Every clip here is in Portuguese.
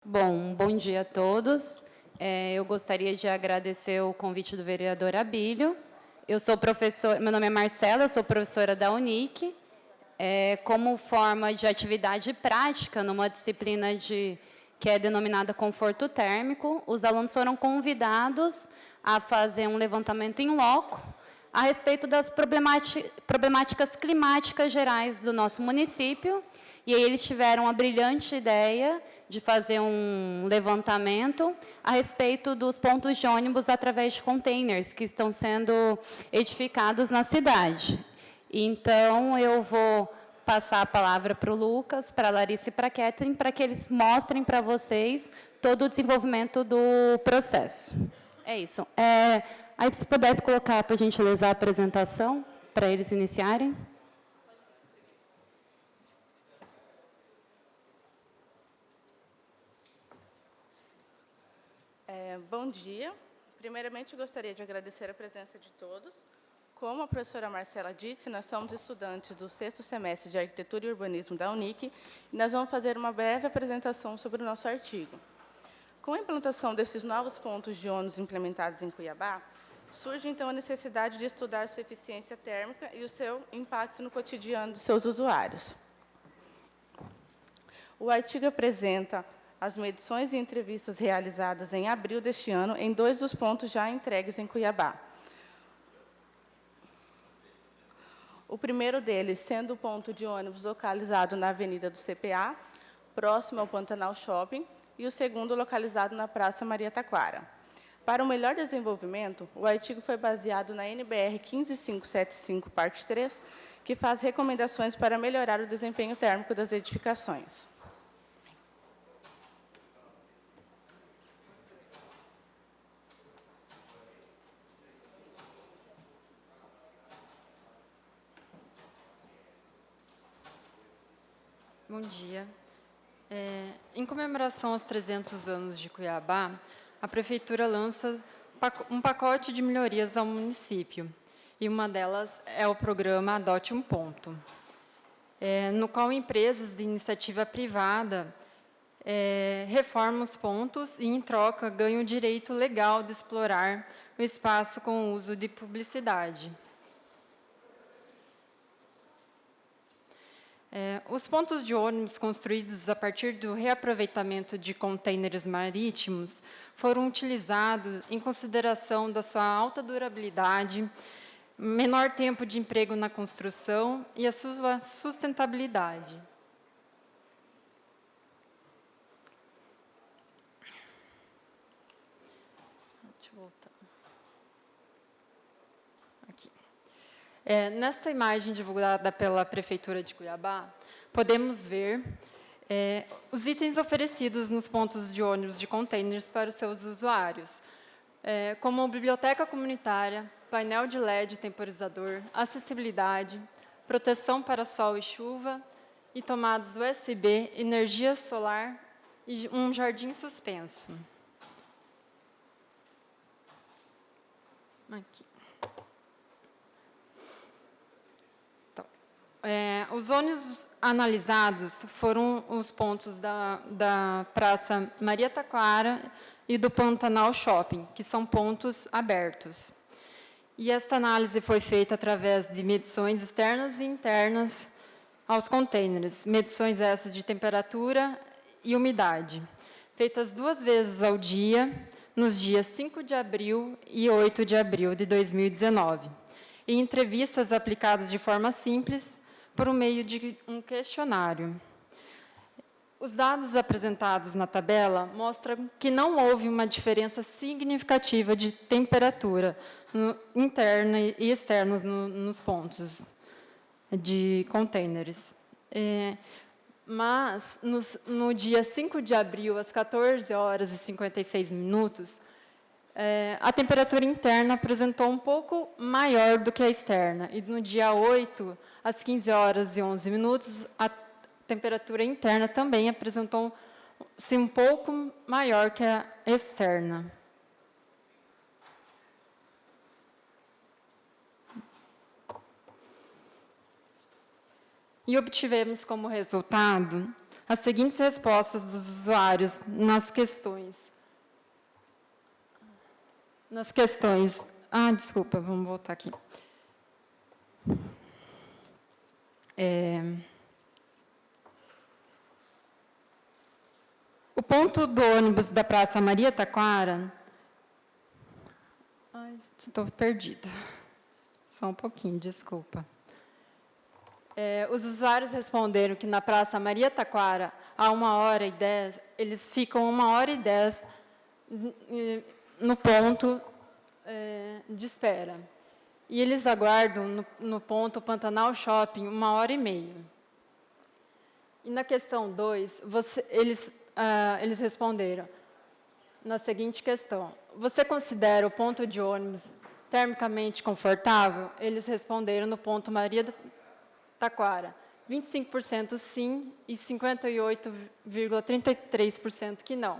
Bom dia a todos. Eu gostaria de agradecer o convite do vereador Abílio. Meu nome é Marcela, eu sou professora da Unic. Como forma de atividade prática, numa disciplina que é denominada conforto térmico, os alunos foram convidados a fazer um levantamento em loco a respeito das problemáticas climáticas gerais do nosso município. E aí eles tiveram a brilhante ideia de fazer um levantamento a respeito dos pontos de ônibus através de containers que estão sendo edificados na cidade. Então, eu vou passar a palavra para o Lucas, para a Larissa e para a Catherine, para que eles mostrem para vocês todo o desenvolvimento do processo. É isso. Aí, se pudesse colocar, para a gentileza, a apresentação, para eles iniciarem. Bom dia. Primeiramente, gostaria de agradecer a presença de todos. Como a professora Marcela disse, nós somos estudantes do 6º semestre de Arquitetura e Urbanismo da Unic, e nós vamos fazer uma breve apresentação sobre o nosso artigo. Com a implantação desses novos pontos de ônibus implementados em Cuiabá, surge, então, a necessidade de estudar sua eficiência térmica e o seu impacto no cotidiano dos seus usuários. O artigo apresenta as medições e entrevistas realizadas em abril deste ano em 2 dos pontos já entregues em Cuiabá. O primeiro deles sendo o ponto de ônibus localizado na Avenida do CPA, próximo ao Pantanal Shopping, e o segundo localizado na Praça Maria Taquara. Para o melhor desenvolvimento, o artigo foi baseado na NBR 15575, parte 3, que faz recomendações para melhorar o desempenho térmico das edificações. Bom dia. Em comemoração aos 300 anos de Cuiabá, a Prefeitura lança um pacote de melhorias ao município, e uma delas é o programa Adote um Ponto, no qual empresas de iniciativa privada reformam os pontos e, em troca, ganham o direito legal de explorar o espaço com o uso de publicidade. Os pontos de ônibus construídos a partir do reaproveitamento de contêineres marítimos foram utilizados em consideração da sua alta durabilidade, menor tempo de emprego na construção e a sua sustentabilidade. Deixa eu voltar. Aqui. Nesta imagem divulgada pela Prefeitura de Cuiabá, podemos ver os itens oferecidos nos pontos de ônibus de contêineres para os seus usuários, como biblioteca comunitária, painel de LED temporizador, acessibilidade, proteção para sol e chuva, e tomadas USB, energia solar e um jardim suspenso. Aqui. Os ônibus analisados foram os pontos da Praça Maria Taquara e do Pantanal Shopping, que são pontos abertos. E esta análise foi feita através de medições externas e internas aos contêineres, medições essas de temperatura e umidade, feitas 2 vezes ao dia, nos dias 5 de abril e 8 de abril de 2019, e entrevistas aplicadas de forma simples, por meio de um questionário. Os dados apresentados na tabela mostram que não houve uma diferença significativa de temperatura interna e externa nos pontos de contêineres. Mas, no dia 5 de abril, às 14 horas e 56 minutos, a temperatura interna apresentou um pouco maior do que a externa. E no dia 8, às 15 horas e 11 minutos, a temperatura interna também apresentou-se um pouco maior que a externa. E obtivemos como resultado as seguintes respostas dos usuários nas questões. Desculpa, vamos voltar aqui. O ponto do ônibus da Praça Maria Taquara... Estou perdida. Só um pouquinho, desculpa. Os usuários responderam que na Praça Maria Taquara, a 1h10, eles ficam 1h10 no ponto de espera. E eles aguardam no ponto Pantanal Shopping 1h30. E na questão 2, eles responderam na seguinte questão: você considera o ponto de ônibus termicamente confortável? Eles responderam no ponto Maria Taquara, 25% sim e 58,33% que não.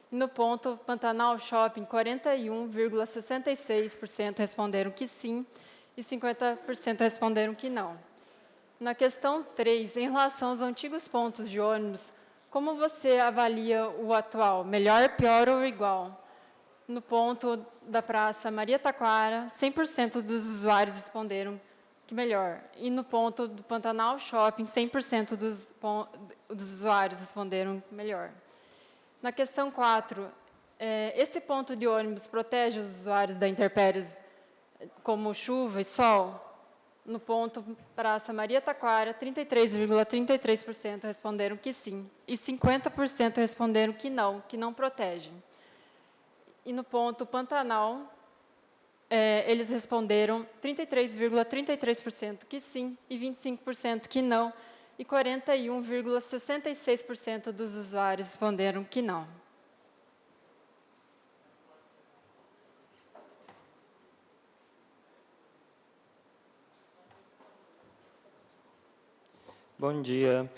E no ponto Pantanal Shopping, 41,66% responderam que sim e 50% responderam que não. Na questão 3, em relação aos antigos pontos de ônibus, como você avalia o atual? Melhor, pior ou igual? No ponto da Praça Maria Taquara, 100% dos usuários responderam que melhor. E no ponto do Pantanal Shopping, 100% dos usuários responderam melhor. Na questão 4, esse ponto de ônibus protege os usuários da intempéries como chuva e sol? No ponto Praça Maria Taquara, 33,33% responderam que sim, e 50% responderam que não protege. E no ponto Pantanal, eles responderam 33,33% que sim, e 25% que não, e 41,66% dos usuários responderam que não. Bom dia.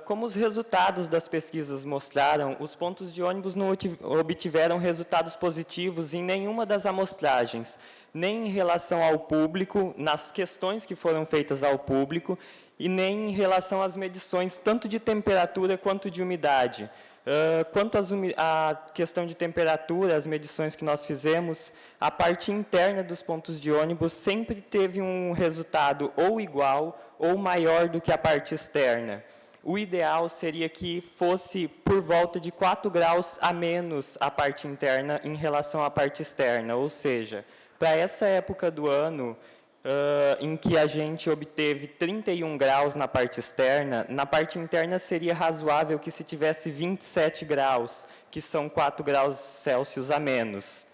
Como os resultados das pesquisas mostraram, os pontos de ônibus não obtiveram resultados positivos em nenhuma das amostragens, nem em relação ao público, nas questões que foram feitas ao público, e nem em relação às medições, tanto de temperatura quanto de umidade. Quanto à questão de temperatura, as medições que nós fizemos, a parte interna dos pontos de ônibus sempre teve um resultado ou igual ou maior do que a parte externa. O ideal seria que fosse por volta de 4 graus a menos a parte interna em relação à parte externa, ou seja, para essa época do ano, em que a gente obteve 31 graus na parte externa, na parte interna seria razoável que se tivesse 27 graus, que são 4 graus Celsius a menos.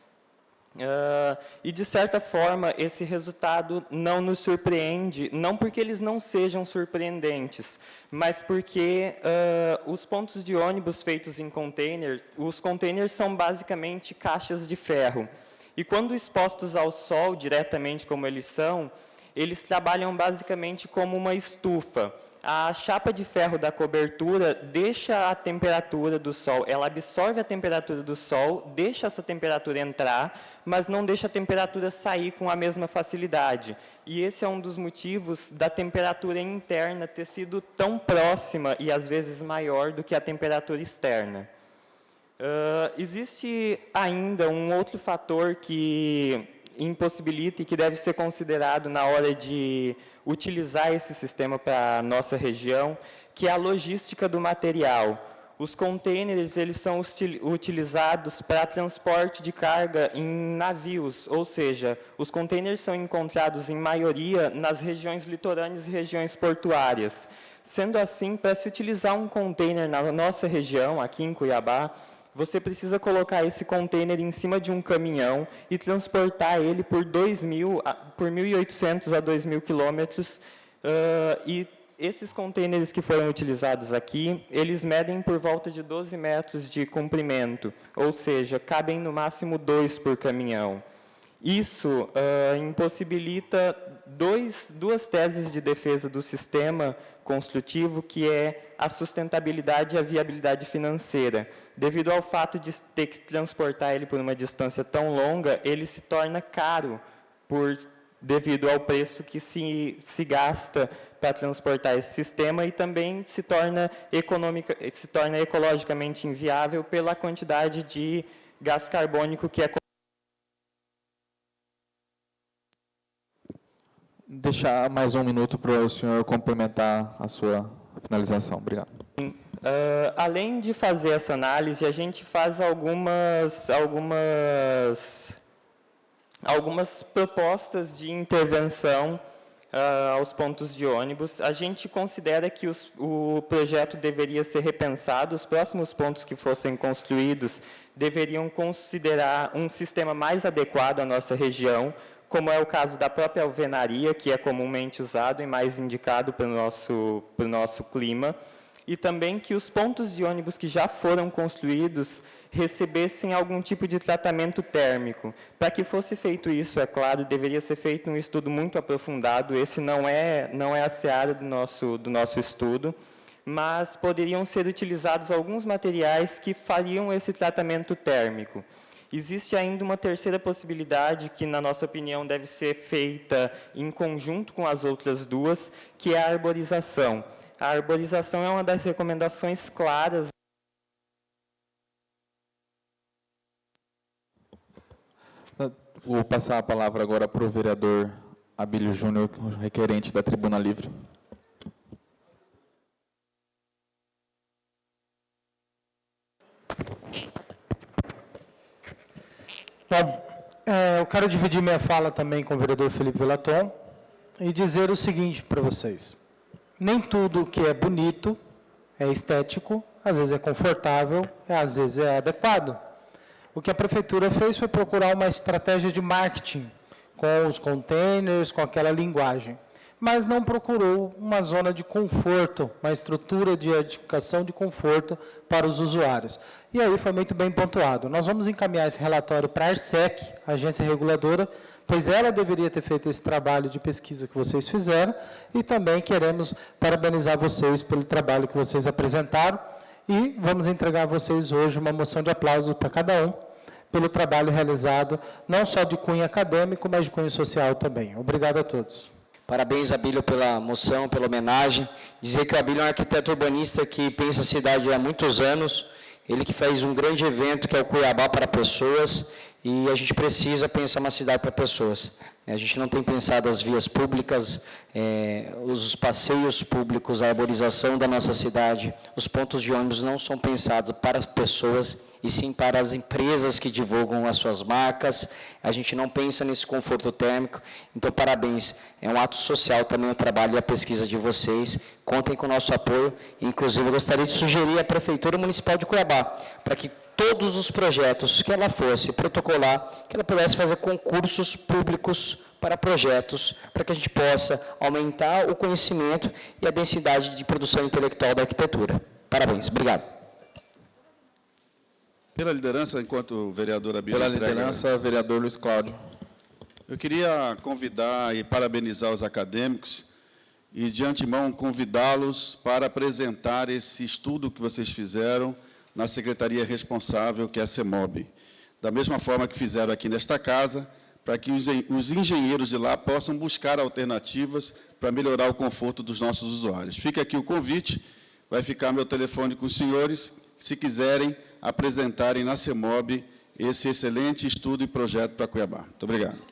E, de certa forma, esse resultado não nos surpreende, não porque eles não sejam surpreendentes, mas porque os pontos de ônibus feitos em containers, os containers são basicamente caixas de ferro. E quando expostos ao sol, diretamente como eles são, eles trabalham basicamente como uma estufa. A chapa de ferro da cobertura deixa a temperatura do sol, ela absorve a temperatura do sol, deixa essa temperatura entrar, mas não deixa a temperatura sair com a mesma facilidade. E esse é um dos motivos da temperatura interna ter sido tão próxima e às vezes maior do que a temperatura externa. Existe ainda um outro fator que impossibilita e que deve ser considerado na hora de utilizar esse sistema para a nossa região, que é a logística do material. Os containers, eles são utilizados para transporte de carga em navios, ou seja, os containers são encontrados em maioria nas regiões litorâneas e regiões portuárias. Sendo assim, para se utilizar um container na nossa região, aqui em Cuiabá, você precisa colocar esse container em cima de um caminhão e transportar ele por 1.800 a 2.000 quilômetros. E esses containers que foram utilizados aqui, eles medem por volta de 12 metros de comprimento, ou seja, cabem no máximo 2 por caminhão. Isso impossibilita duas teses de defesa do sistema construtivo, que é a sustentabilidade e a viabilidade financeira. Devido ao fato de ter que transportar ele por uma distância tão longa, ele se torna caro por devido ao preço que se gasta para transportar esse sistema e também se torna ecologicamente inviável pela quantidade de gás carbônico que é. Deixar mais um minuto para o senhor complementar a sua finalização. Obrigado. Além de fazer essa análise, a gente faz algumas propostas de intervenção aos pontos de ônibus. A gente considera que o projeto deveria ser repensado, os próximos pontos que fossem construídos deveriam considerar um sistema mais adequado à nossa região, como é o caso da própria alvenaria, que é comumente usado e mais indicado para o nosso clima, e também que os pontos de ônibus que já foram construídos recebessem algum tipo de tratamento térmico. Para que fosse feito isso, é claro, deveria ser feito um estudo muito aprofundado, esse não é a seara do nosso estudo, mas poderiam ser utilizados alguns materiais que fariam esse tratamento térmico. Existe ainda uma terceira possibilidade que, na nossa opinião, deve ser feita em conjunto com as outras duas, que é a arborização. A arborização é uma das recomendações claras. Vou passar a palavra agora para o vereador Abílio Júnior, requerente da Tribuna Livre. Bom, eu quero dividir minha fala também com o vereador Felipe Velaton e dizer o seguinte para vocês. Nem tudo que é bonito é estético, às vezes é confortável, às vezes é adequado. O que a prefeitura fez foi procurar uma estratégia de marketing com os containers, com aquela linguagem, mas não procurou uma zona de conforto, uma estrutura de edificação de conforto para os usuários. E aí foi muito bem pontuado. Nós vamos encaminhar esse relatório para a ARSEC, a agência reguladora, pois ela deveria ter feito esse trabalho de pesquisa que vocês fizeram, e também queremos parabenizar vocês pelo trabalho que vocês apresentaram, e vamos entregar a vocês hoje uma moção de aplauso para cada um, pelo trabalho realizado, não só de cunho acadêmico, mas de cunho social também. Obrigado a todos. Parabéns, Abílio, pela moção, pela homenagem. Dizer que o Abílio é um arquiteto urbanista que pensa a cidade há muitos anos, ele que faz um grande evento, que é o Cuiabá para Pessoas, e a gente precisa pensar uma cidade para pessoas. A gente não tem pensado as vias públicas, os passeios públicos, a arborização da nossa cidade, os pontos de ônibus não são pensados para as pessoas, e sim para as empresas que divulgam as suas marcas. A gente não pensa nesse conforto térmico. Então, parabéns. É um ato social também o trabalho e a pesquisa de vocês. Contem com o nosso apoio. Inclusive, eu gostaria de sugerir à Prefeitura Municipal de Cuiabá, para que todos os projetos que ela fosse protocolar, que ela pudesse fazer concursos públicos para projetos, para que a gente possa aumentar o conhecimento e a densidade de produção intelectual da arquitetura. Parabéns. Obrigado. Pela liderança, enquanto vereador Abílio Pela entrega, liderança, vereador Luiz Cláudio. eu queria convidar e parabenizar os acadêmicos e, de antemão, convidá-los para apresentar esse estudo que vocês fizeram na secretaria responsável, que é a CEMOB. Da mesma forma que fizeram aqui nesta casa, para que os engenheiros de lá possam buscar alternativas para melhorar o conforto dos nossos usuários. Fica aqui o convite, vai ficar meu telefone com os senhores, se quiserem apresentarem na CEMOB esse excelente estudo e projeto para Cuiabá. Muito obrigado.